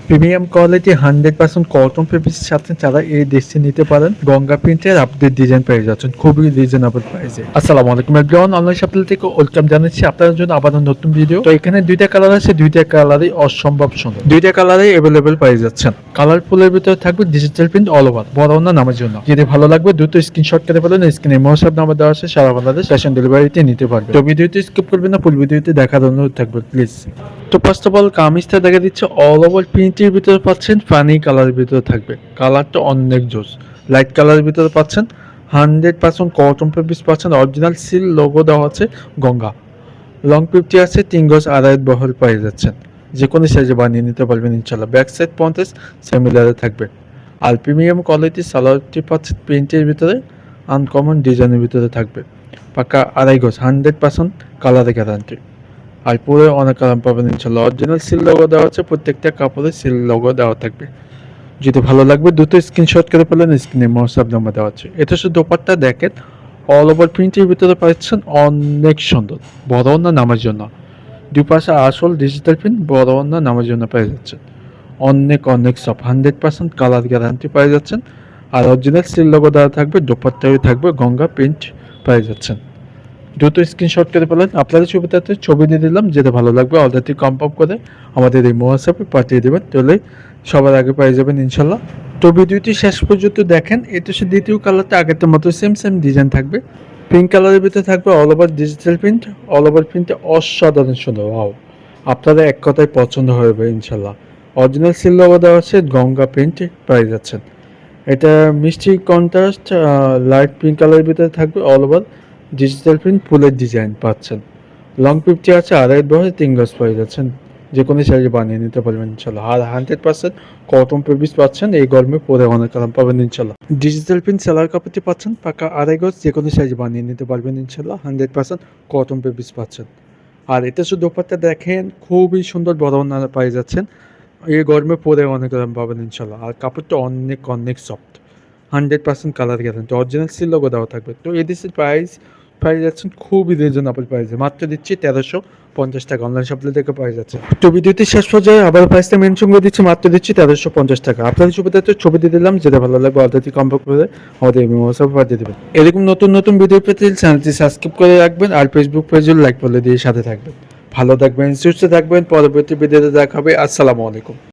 Premium quality 100% cotton ফেব্রিক্সের সাথে যারা এই ড্রেসটি নিতে পারেন গঙ্গা প্রিন্টের আপডেট ডিজাইন পেয়ে যাচ্ছেন খুবই রিজনেবল প্রাইসে। আসসালামু আলাইকুম এভরিওয়ান, অনলাইন শপিং থেকে ওয়েলকাম জানাচ্ছি আপনাদের জন্য আবার নতুন ভিডিও। তো এখানে দুইটা কালার আছে, দুইটা কালারই অসম্ভব সুন্দর, দুইটা কালারই অ্যাভেলেবেল পেয়ে যাচ্ছেন। কালারফুলের ভিতরে থাকবে ডিজিটাল প্রিন্ট অল ওভার, বড় না নামের জন্য। যদি ভালো লাগবে দ্রুত স্ক্রিনশট করে ফেলেন, স্ক্রিনে হোয়াটসঅ্যাপ নাম্বার দেওয়া আছে, সারা বাংলাদেশ ক্যাশ অন ডেলিভারিতে নিতে পারবে। তো ভিডিওটি স্কিপ করবেন না, ফুল ভিডিওতে দেখার অনুরোধ থাকবে প্লিজ। তো ফার্স্ট অফ অল কামিজটা দেখা দিচ্ছে অল ওভার প্রিন্টের ভিতরে পাচ্ছেন, ফানি কালারের ভিতরে থাকবে, কালারটা অনেক জোস। লাইট কালারের ভিতরে পাচ্ছেন, 100% কটন ফেব্রিক্স পাচ্ছেন, অরিজিনাল সিল লোগো দেওয়া আছে গঙ্গা। লং পিপটি আছে, 3 গজ আড়াই বহর পেয়ে যাচ্ছেন, যে কোনো সাইজে বানিয়ে নিতে পারবেন ইনশাল্লাহ। ব্যাক সাইড পঞ্চাশ সেমিলারে থাকবে। আর প্রিমিয়াম কোয়ালিটি সালোয়ারটি পাচ্ছেন প্রিন্টের ভিতরে, আনকমন ডিজাইনের ভিতরে থাকবে, পাকা আড়াই গজ, 100% কালারে গ্যারান্টি। আর পুরো অনেক আরাম পাবেন ইনশাল্লাহ। অরিজিনাল সিল লোগো দেওয়া আছে, প্রত্যেকটা কাপড়ে সিল লোগো দেওয়া থাকবে। যদি ভালো লাগবে দ্রুত স্ক্রিনশট করে ফেলেন, স্ক্রিনে হোয়াটসঅ্যাপ নাম্বার দেওয়া আছে। এটা শুধু দোপাট্টা দেখেন, অল ওভার প্রিন্টের ভিতরে পাচ্ছেন, অনেক সুন্দর, বড় না নামার জন্য। দুই পাশে আসল ডিজিটাল প্রিন্ট, বড় না নামার জন্য পেয়ে যাচ্ছেন। অনেক অনেক সব 100% কালার গ্যারান্টি পেয়ে যাচ্ছেন। আর অরিজিনাল সিল লোগো দেওয়া থাকবে, দোপাট্টায় থাকবে গঙ্গা প্রিন্ট পেয়ে যাচ্ছেন। দ্রুত স্ক্রিনশট করে ফেলেন, আপনাদের সুবিধাতে ছবি দিয়ে দিলাম, যেটা ভালো লাগবে অর্ডারটি কনফার্ম করে আমাদের এই হোয়াটসঅ্যাপে পাঠিয়ে দেবেন, তাহলে সবার আগে পেয়ে যাবেন ইনশাল্লাহ। তো ভিডিওটি শেষ পর্যন্ত দেখেন। এটা সে দ্বিতীয় কালারটা আগের মতো সেম ডিজাইন থাকবে, পিঙ্ক কালারের ভিতরে থাকবে, all over digital print, all over প্রিন্টে অসাধারণ সুন্দর। ওয়াও, আপনাদের এক কথায় পছন্দ হবে ইনশাল্লাহ। অরিজিনাল সিল লোগো দেওয়া আছে, গঙ্গা প্রিন্ট পেয়ে যাচ্ছেন। এটা মিষ্টি কন্ট্রাস্ট লাইট পিঙ্ক কালারের ভিতরে থাকবে, অল ওভার ডিজিটাল প্রিন্ট ফুলের ডিজাইন পাচ্ছেন। লং পিপটি আছে, আড়াই বহরে 3 গজ পেয়ে যাচ্ছেন, যে কোনো সাইজে বানিয়ে নিতে পারবেন ইনশাল্লাহ। আর 100% কটন ফেব্রিক্স পাচ্ছেন, এই গরমে পরে অনেক আরাম পাবেন ইনশাল্লাহ। ডিজিটাল প্রিন্ট সেলার কাপড়টি পাচ্ছেন, পাকা আড়াই গজ, যে কোনো সাইজে বানিয়ে নিতে পারবেন ইনশাল্লাহ। 100% কটন ফেব্রিক্স পাচ্ছেন। আর এটা শুধু দোপাট্টা দেখেন, খুবই সুন্দর, বড় ওড়না পেয়ে যাচ্ছেন, এই গরমে পরে অনেক আরাম পাবেন ইনশাল্লাহ। আর কাপড়টা অনেক অনেক soft, 100% colour guarantee, original seal logo দেওয়া থাকবে। তো এই ডিসের প্রাইস পেয়ে যাচ্ছেন খুবই রিজনেবল প্রাইসে, মাত্র দিচ্ছি 1350 টাকা, অনলাইন শপিং থেকে পেয়ে যাচ্ছে। তো ভিডিওটি শেষ পর্যায়ে আবার প্রাইসটা মেনশন করে দিচ্ছি, মাত্র দিচ্ছি 1350 টাকা। আপনাদের সুবিধাতে ছবি দিয়ে দিলাম, যেটা ভালো লাগবে অর্ডারটি কনফার্ম করে আমাদের হোয়াটসঅ্যাপে পাঠিয়ে দেবেন। এরকম নতুন নতুন ভিডিও পেতে চ্যানেলটি সাবস্ক্রাইব করে রাখবেন, আর ফেসবুক পেজে লাইক বলে দিয়ে সাথে থাকবেন। ভালো থাকবেন, সুস্থ থাকবেন, পরবর্তী ভিডিওতে দেখা হবে। আসসালামু আলাইকুম।